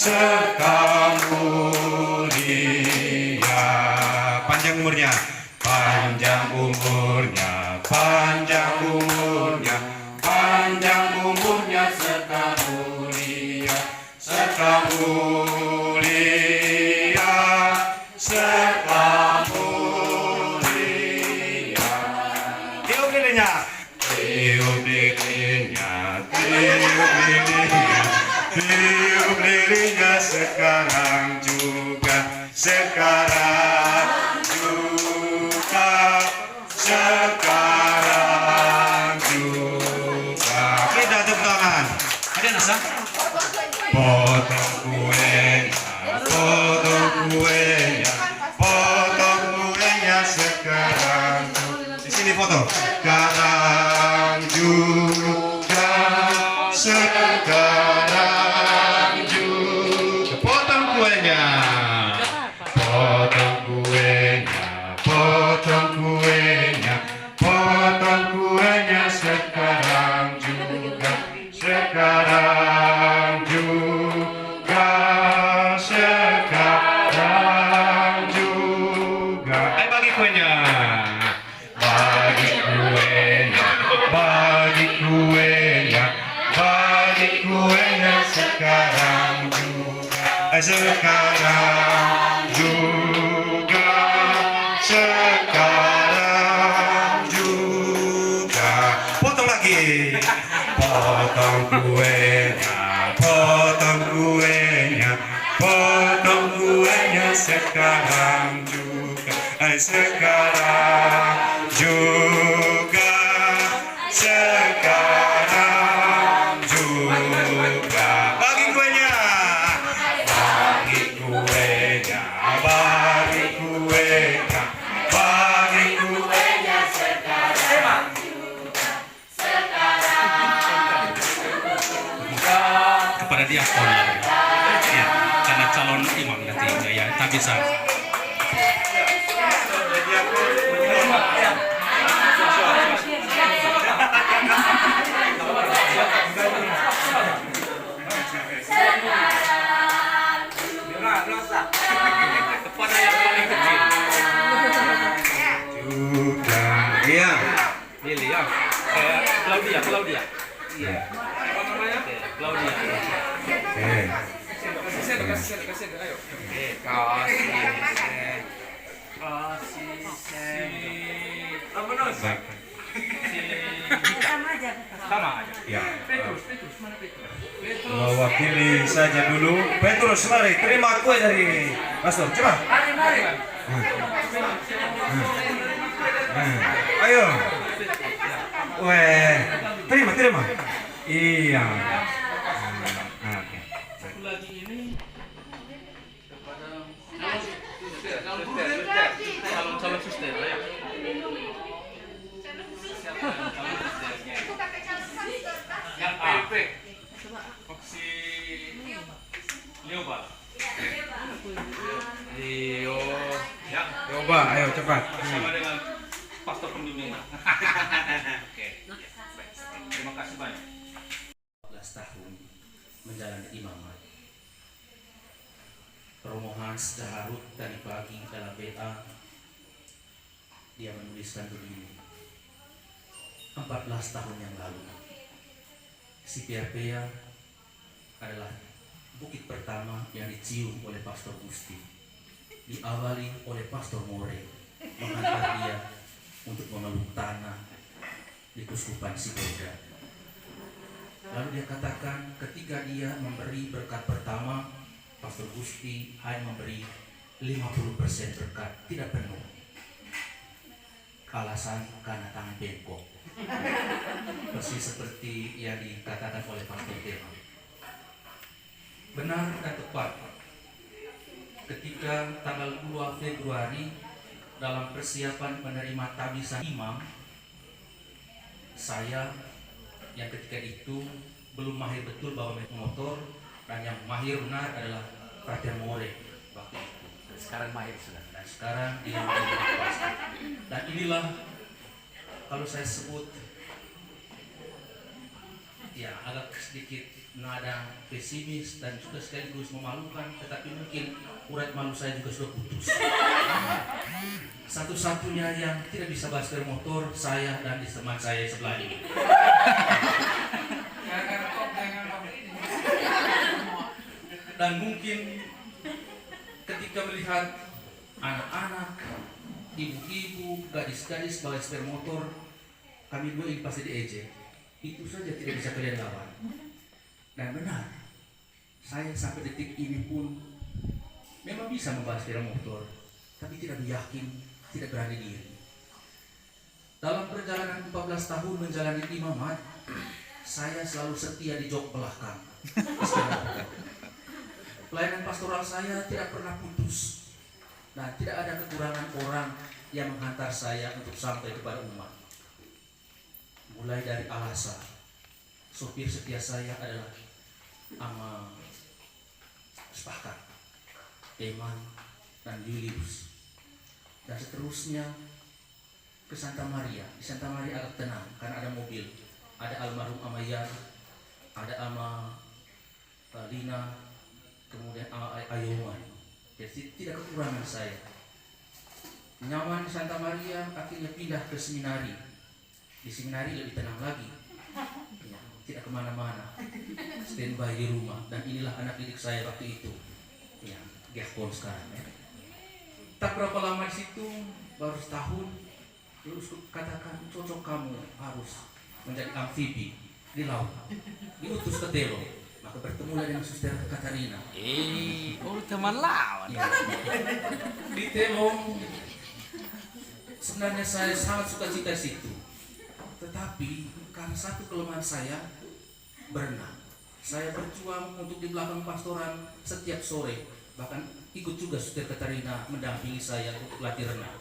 sekamulia. Panjang umurnya, panjang umurnya, panjang umurnya, panjang umurnya sekamulia, sekamulia, sekamulia. Tiup lilinnya, tiup lilinnya, tiup lilinnya, tiup lilinnya sekarang juga, sekarang juga, sekarang juga. Kita tepuk tangan. Ada nasa? Potong kuenya, potong kuenya, potong kuenya sekarang juga. Di sini foto. Sekarang juga, sekarang juga. Potong kuenya, potong kuenya, potong kuenya, potong kuenya sekarang juga, sekarang juga, sekarang juga. Ayo bagi kuenya, bagi kuenya, bagi kuenya, bagi kuenya sekarang juga, sekarang juga, sekarang juga. Potong lagi, potong kuenya, potong kuenya, potong kuenya sekarang juga, sekarang juga, sekarang juga. Bagi kuenya, bagi kuenya, bagi kuenya, bagi kuenya sekarang juga, sekarang juga. Kepada diakon ya, karena calon imam nanti ya, tak bisa. Kepada yang paling kecil juga, iya. Lili ya, Claudia, Claudia. Iya. Apa namanya? Claudia. Oke. Kasih, ayo. Kasih. Apa nos? Sama aja. Ya. Petrus, mana Petrus? Mewakili saja dulu. Petrus, mari terima kue dari Pastor. Coba. Mari. Ayo. Weh, terima. Iya. Oke. Satu lagi ini kepada calon suster ya. Yang PP. Si Lioba. Ya. Lioba, ayo cepat. Bersama dengan pastor pembimbing. Oke. Terima kasih banyak. 14 tahun menjalani imamat. Romohan sedaharut tadi pagi dalam BA dia menuliskan begini. 14 tahun yang lalu si Pia adalah bukit pertama yang dicium oleh Pastor Gusti, diawali oleh Pastor More mengantar dia untuk memeluk tanah di Kuskupan Sibolga. Lalu dia katakan ketika dia memberi berkat pertama, Pastor Gusti hanya memberi 50% berkat, tidak penuh. Alasan karena tangan bengkok. Persis seperti yang dikatakan oleh Pastor Tema. Benar dan tepat. Ketika tanggal 2 Februari dalam persiapan menerima tabisan imam, saya yang ketika itu belum mahir betul bawa motor, dan yang mahir benar adalah Frater More waktu itu. Sekarang mahir sudah. Dan sekarang dia menjadi pastor. Dan inilah kalau saya sebut ya agak sedikit nada pesimis dan juga sekaligus memalukan, tetapi mungkin urat malu saya juga sudah putus. Satu-satunya yang tidak bisa basket motor saya dan teman saya sebelah ini. Dan mungkin ketika melihat anak-anak, ibu-ibu, gadis-gadis bawa sepeda motor, kami dua ini pasti diejek. Itu saja tidak bisa kalian lawan. Dan benar, saya sampai detik ini pun memang bisa membawa sepeda motor, tapi tidak yakin, tidak berani diri. Dalam perjalanan 14 tahun menjalani imamat, saya selalu setia di jok belakang. Pelayanan pastoral saya tidak pernah putus, dan tidak ada kekurangan orang yang menghantar saya untuk sampai kepada umat. Mulai dari Alasa, sopir setia saya adalah Ama Sepakat, Eman, dan Julius. Dan seterusnya ke Santa Maria. Di Santa Maria agak tenang karena ada mobil. Ada almarhum Amayar, ada Ama Lina, kemudian Ayoman. Jadi tidak kekurangan saya. Nyaman di Santa Maria, akhirnya pindah ke seminari. Di seminari lebih tenang lagi, ya, tidak kemana-mana, standby di rumah. Dan inilah anak didik saya waktu itu, ya, Gehpon sekarang. Ya. Tak berapa lama di situ, baru setahun, terus katakan cocok kamu harus menjadi amfibi di laut, diutus ke Telo. Maka bertemulah dengan Suster Katarina. Teman lawan. Ya. Di Telo, sebenarnya saya sangat suka cita situ. Tetapi karena satu kelemahan saya, berenang. Saya berjuang untuk di belakang pastoran setiap sore. Bahkan ikut juga Suster Katarina mendampingi saya untuk latih renang.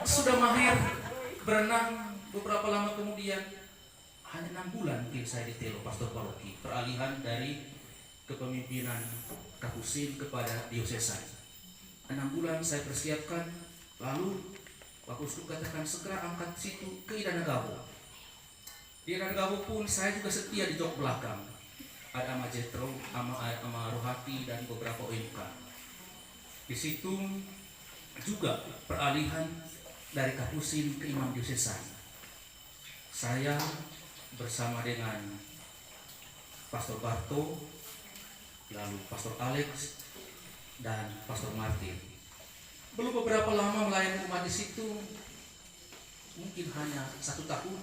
Sudah mahir berenang, beberapa lama kemudian, hanya 6 bulan mungkin saya di Telo pastor paroki. Peralihan dari kepemimpinan Kapusin kepada diosesan. 6 bulan saya persiapkan, lalu Pak Uskup katakan segera angkat situ ke Idanagabo. Di Idanagabo pun saya juga setia di jok belakang. Ada Ama Jetro, Ama Rohati, dan beberapa OMK. Di situ juga peralihan dari Kapusin ke Imam Diosesan. Saya bersama dengan Pastor Barto, lalu Pastor Alex, dan Pastor Martin. Belum beberapa lama melayani umat di situ, mungkin hanya 1 tahun.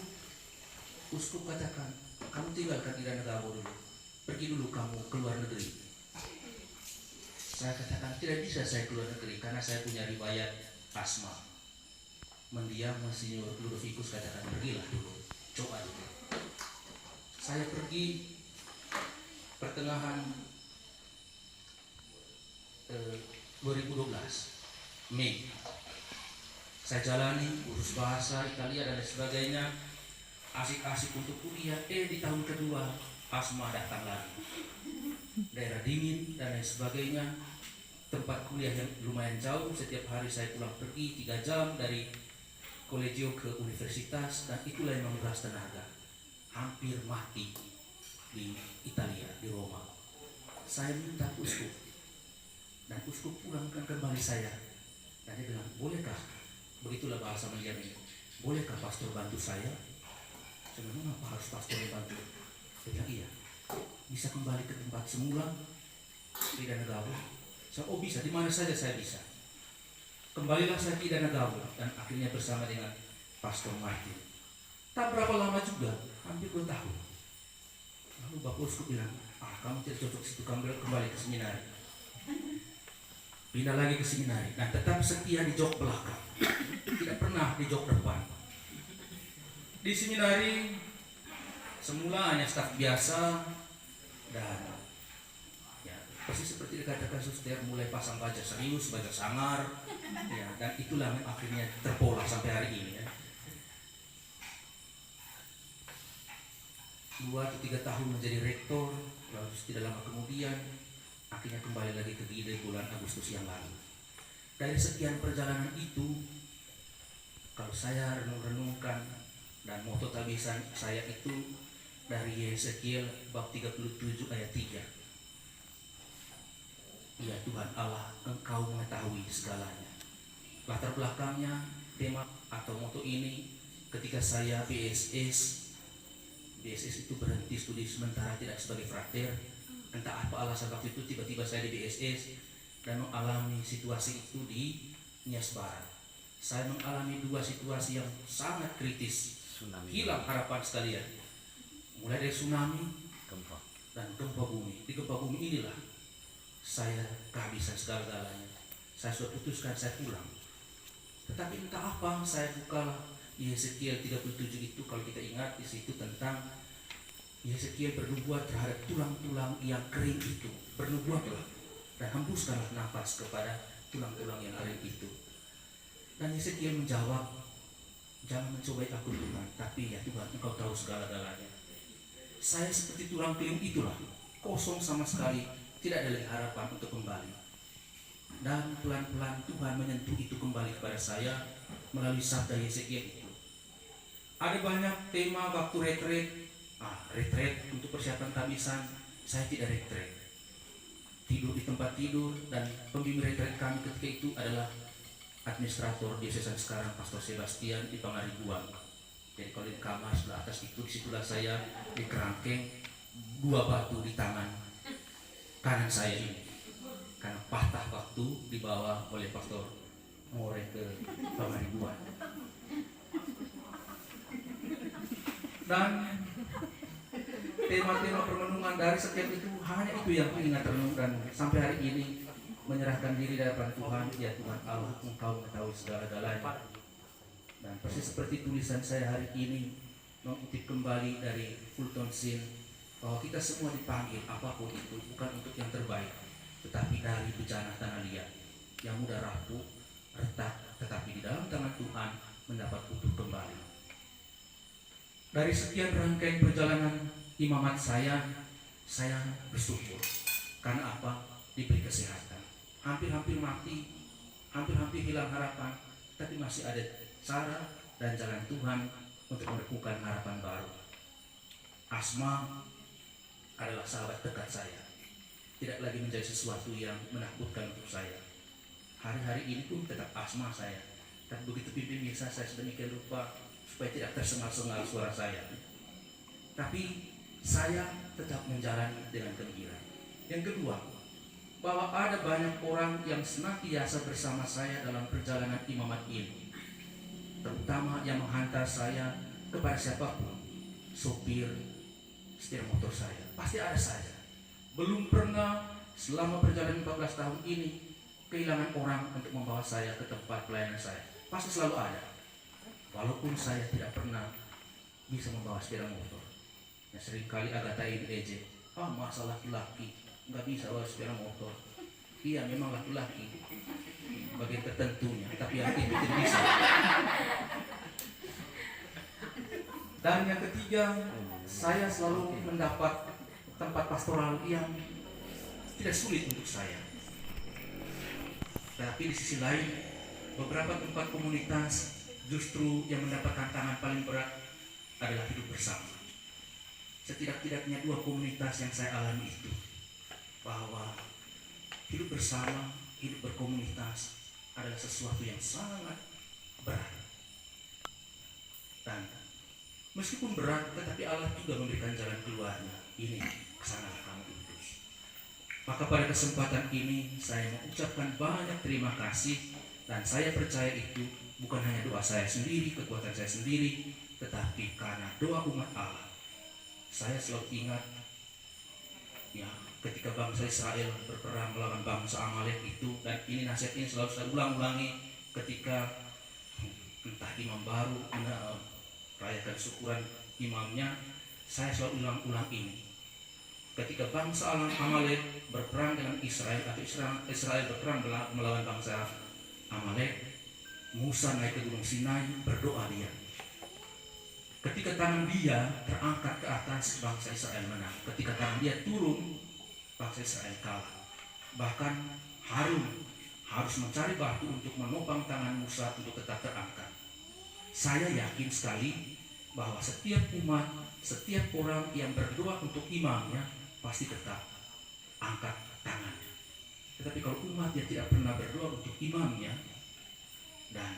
Uskup katakan, kamu tinggalkan Idanagabo dulu, pergi dulu kamu ke luar negeri. Saya katakan tidak bisa saya keluar negeri karena saya punya riwayat asma. Mendiam Monsinyur Ludovicus katakan pergilah dulu, coba dulu. Saya pergi pertengahan 2012 Mei. Saya jalani urus bahasa Italia dan lain sebagainya, asik-asik untuk kuliah. Di tahun kedua asma datang lagi, daerah dingin dan lain sebagainya, tempat kuliah yang lumayan jauh. Setiap hari saya pulang pergi 3 jam dari kolegio ke universitas, dan itulah yang menguras tenaga. Hampir mati di Italia, di Roma. Saya minta uskup, dan uskup pulangkan kembali saya. Dan dia bilang, bolehkah, begitulah bahasa mendiam ini, bolehkah pastor bantu saya? Saya bilang, mengapa harus pastor yang bantu? Dia bilang, iya, bisa kembali ke tempat semula di Idanagabo. Saya, oh bisa, di mana saja saya bisa. Kembalilah saya ke Idanagabo, dan akhirnya bersama dengan Pastor Martin. Tak berapa lama juga, hampir 2 tahun. Lalu Bapak Uskup bilang, kamu tidak cocok situ, kembali ke seminari. Pindah lagi ke seminari. Nah, tetap setia di jok belakang, tidak pernah di jok depan. Di seminari semula hanya staf biasa, dan ya, persis seperti dikatakan suster, mulai pasang baja serius, baja sangar, ya, dan itulah yang akhirnya terpola sampai hari ini. Ya. 2 atau 3 tahun menjadi rektor, lalu tidak lama kemudian akhirnya kembali lagi ke Gide bulan Agustus yang lalu. Dari sekian perjalanan itu, kalau saya renung-renungkan Dan moto tabisan saya itu dari Yesekiel bab 37 ayat 3. Ya Tuhan Allah, Engkau mengetahui segalanya. Latar belakangnya, tema atau moto ini ketika saya BSS itu berhenti studi sementara tidak sebagai frater. Entah apa alasan waktu itu tiba-tiba saya di BSS dan mengalami situasi itu di Nias Barat. Saya mengalami dua situasi yang sangat kritis, hilang harapan sekalian. Mulai dari tsunami dan gempa bumi. Di gempa bumi inilah saya kehabisan segala-galanya. Saya sudah putuskan saya pulang. Tetapi entah apa, saya buka Yesekiel 37 itu, kalau kita ingat di situ tentang Yesekiel bernubuat terhadap tulang-tulang yang kering itu. Bernubuatlah dan hembuskanlah nafas kepada tulang-tulang yang kering itu. Dan Yesekiel menjawab, jangan mencobai aku Tuhan, tapi ya Tuhan, Engkau tahu segala-galanya. Saya seperti tulang kering itulah, kosong sama sekali, tidak ada lagi harapan untuk kembali. Dan pelan-pelan Tuhan menyentuh itu kembali kepada saya melalui sabda Yesekiel itu. Ada banyak tema waktu retret untuk persiapan tabisan, saya tidak retret. Tidur di tempat tidur, dan pembimbing retret kami ketika itu adalah administrator diocesan sekarang Pastor Sebastian di Pangaribuan. Jadi kalau di kamar sebelah atas itu, disitulah saya di kerangkeng, 2 batu di tangan kanan saya ini, karena patah waktu dibawa oleh Pastor More ke Pangaribuan. Dan tema-tema permenungan dari setiap itu hanya itu yang ingat renung, dan sampai hari ini menyerahkan diri di hadapan Tuhan. Ya Tuhan Allah, Engkau mengetahui segala-galanya. Dan persis seperti tulisan saya hari ini mengutip kembali dari Fulton Sheen, bahwa kita semua dipanggil apapun itu bukan untuk yang terbaik, tetapi dari bejana tanah liat yang mudah rapuh, retak, tetapi di dalam tangan Tuhan mendapat utuh kembali. Dari sekian rangkaian perjalanan imamat saya bersyukur. Karena apa? Diberi kesehatan. Hampir-hampir mati, hampir-hampir hilang harapan, tapi masih ada cara dan jalan Tuhan untuk menemukan harapan baru. Asma adalah sahabat dekat saya, tidak lagi menjadi sesuatu yang menakutkan untuk saya. Hari-hari ini pun tetap asma saya, dan begitu pimpin misa saya sedemikian rupa supaya tidak tersengal-sengal suara saya. Tapi saya tetap menjalani dengan gembira. Yang kedua, bahwa ada banyak orang yang senantiasa bersama saya dalam perjalanan imamat ini, terutama yang menghantar saya kepada siapapun, sopir, setir motor saya, pasti ada saja. Belum pernah selama perjalanan 14 tahun ini kehilangan orang untuk membawa saya ke tempat pelayanan saya. Pasti selalu ada. Walaupun saya tidak pernah bisa membawa sepeda motor, yang seringkali agak ejek, masa laki-laki nggak bisa bawa sepeda motor. Iya, memang laki-laki bagian tertentunya, tapi yang itu tidak bisa. Dan yang ketiga, saya selalu mendapat tempat pastoral yang tidak sulit untuk saya. Tapi di sisi lain, beberapa tempat komunitas justru yang mendapat tantangan paling berat adalah hidup bersama. Setidak-tidaknya 2 komunitas yang saya alami itu, bahwa hidup bersama, hidup berkomunitas adalah sesuatu yang sangat berat. Dan meskipun berat, tetapi Allah juga memberikan jalan keluarnya. Ini kesanalah kamu Kudus. Maka pada kesempatan ini saya mengucapkan banyak terima kasih, dan saya percaya itu bukan hanya doa saya sendiri, kekuatan saya sendiri, tetapi karena doa umat Allah. Saya selalu ingat ya, ketika bangsa Israel berperang melawan bangsa Amalek itu, dan ini nasihat ini selalu saya ulang-ulangi ketika entah imam baru merayakan syukuran imamnya, saya selalu ulang-ulang ini. Ketika bangsa Amalek berperang dengan Israel, atau Israel berperang melawan bangsa Amalek, Musa naik ke Gunung Sinai, berdoa dia. Ketika tangan dia terangkat ke atas, bangsa Israel menang. Ketika tangan dia turun, bangsa Israel kalah. Bahkan Harun harus mencari batu untuk menopang tangan Musa untuk tetap terangkat. Saya yakin sekali bahwa setiap umat, setiap orang yang berdoa untuk imamnya pasti tetap angkat tangannya. Tetapi kalau umat yang tidak pernah berdoa untuk imamnya, dan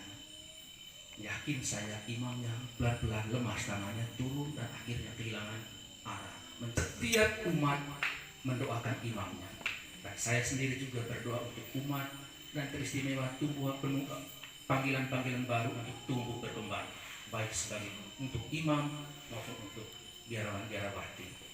yakin saya imamnya pelan-pelan lemas tangannya, turun dan akhirnya kehilangan arah. Setiap umat mendoakan imamnya, dan saya sendiri juga berdoa untuk umat dan teristimewa tumbuh penuh panggilan-panggilan baru untuk tumbuh berkembang, baik sebagai untuk imam maupun untuk biarawan-biarawati.